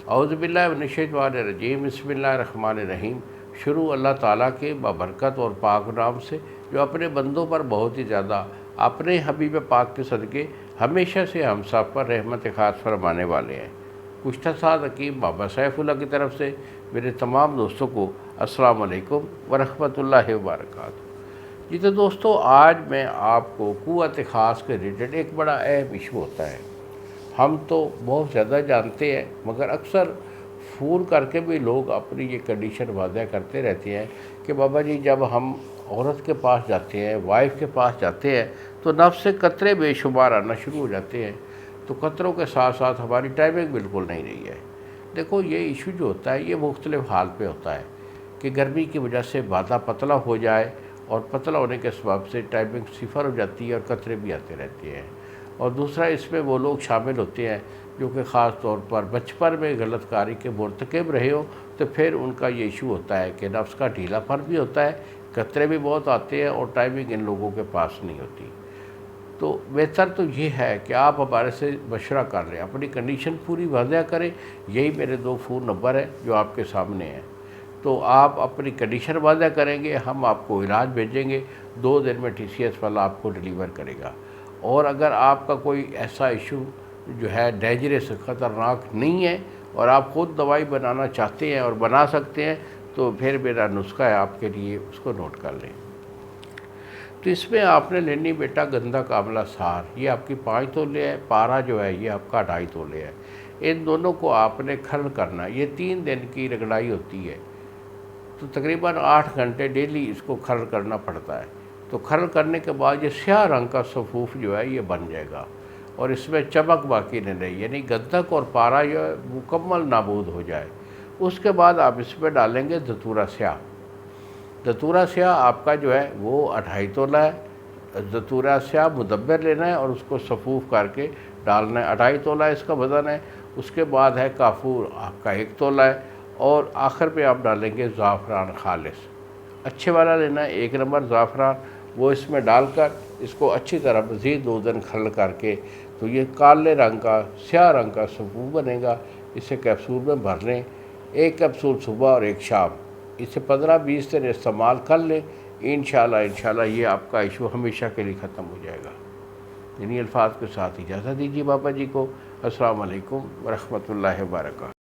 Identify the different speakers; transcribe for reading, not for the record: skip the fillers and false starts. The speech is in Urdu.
Speaker 1: اعوذ باللہ من الشیطان الرجیم، بسم اللہ الرحمن الرحیم۔ شروع اللہ تعالیٰ کے بابرکت اور پاک نام سے جو اپنے بندوں پر بہت ہی زیادہ اپنے حبیب پاک کے صدقے ہمیشہ سے ہم سب پر رحمت خاص فرمانے والے ہیں۔ کشتہ ساز حکیم بابا سیف اللہ کی طرف سے میرے تمام دوستوں کو السلام علیکم ورحمۃ اللہ وبرکاتہ۔ جی تو دوستو، آج میں آپ کو قوت خاص کے ریلیٹڈ ایک بڑا اہم ایشو ہوتا ہے۔ ہم تو بہت زیادہ جانتے ہیں، مگر اکثر فون کر کے بھی لوگ اپنی یہ کنڈیشن واضح کرتے رہتے ہیں کہ بابا جی جب ہم عورت کے پاس جاتے ہیں، وائف کے پاس جاتے ہیں تو نفس سے قطرے بے شمار آنا شروع ہو جاتے ہیں، تو قطروں کے ساتھ ساتھ ہماری ٹائمنگ بالکل نہیں رہی ہے۔ دیکھو، یہ ایشو جو ہوتا ہے یہ مختلف حال پہ ہوتا ہے کہ گرمی کی وجہ سے مادہ پتلا ہو جائے، اور پتلا ہونے کے سبب سے ٹائمنگ صفر ہو جاتی ہے اور قطرے بھی آتے رہتے ہیں۔ اور دوسرا، اس میں وہ لوگ شامل ہوتے ہیں جو کہ خاص طور پر بچپن میں غلط کاری کے مرتکب رہے ہو، تو پھر ان کا یہ ایشو ہوتا ہے کہ نفس کا ڈھیلا پن بھی ہوتا ہے، قطرے بھی بہت آتے ہیں اور ٹائمنگ ان لوگوں کے پاس نہیں ہوتی۔ تو بہتر تو یہ ہے کہ آپ ہمارے سے مشورہ کر لیں، اپنی کنڈیشن پوری واضح کریں۔ یہی میرے 2 فون نمبر ہیں جو آپ کے سامنے ہیں، تو آپ اپنی کنڈیشن واضح کریں گے، ہم آپ کو علاج بھیجیں گے، 2 دن میں TCS والا آپ کو ڈیلیور کرے گا۔ اور اگر آپ کا کوئی ایسا ایشو جو ہے ڈینجرس خطرناک نہیں ہے اور آپ خود دوائی بنانا چاہتے ہیں اور بنا سکتے ہیں، تو پھر میرا نسخہ ہے آپ کے لیے، اس کو نوٹ کر لیں۔ تو اس میں آپ نے لینی بیٹا گندا کاملہ سار، یہ آپ کی 5 تولے ہے، پارا جو ہے یہ آپ کا 2.5 تولے ہے۔ ان دونوں کو آپ نے کھرل کرنا ہے، یہ 3 دن کی رگڑائی ہوتی ہے، تو تقریباً 8 گھنٹے ڈیلی اس کو کھرل کرنا پڑتا ہے۔ تو کھرل کرنے کے بعد یہ سیاہ رنگ کا صفوف جو ہے یہ بن جائے گا، اور اس میں چمک باقی نہیں رہی، یعنی گندھک اور پارا یہ مکمل نابود ہو جائے۔ اس کے بعد آپ اس میں ڈالیں گے دھتورا سیاہ۔ دھتورا سیاہ آپ کا جو ہے وہ 2.5 تولہ ہے۔ دھتورا سیاہ مدبر لینا ہے اور اس کو صفوف کر کے ڈالنا ہے، 2.5 تولہ اس کا وزن ہے۔ اس کے بعد ہے کافور، آپ کا 1 تولہ ہے، اور آخر پہ آپ ڈالیں گے زعفران خالص، اچھے والا لینا ہے، 1 نمبر زعفران، وہ اس میں ڈال کر اس کو اچھی طرح مزید 2 دن کھرل کر کے، تو یہ کالے رنگ کا سیاہ رنگ کا صفوف بنے گا۔ اسے کیپسول میں بھر لیں، 1 کیپسول صبح اور 1 شام، اسے 15-20 دن استعمال کر لیں۔ انشاءاللہ یہ آپ کا ایشو ہمیشہ کے لیے ختم ہو جائے گا۔ انہی الفاظ کے ساتھ اجازت دیجیے بابا جی کو۔ السلام علیکم ورحمۃ اللہ وبرکاتہ۔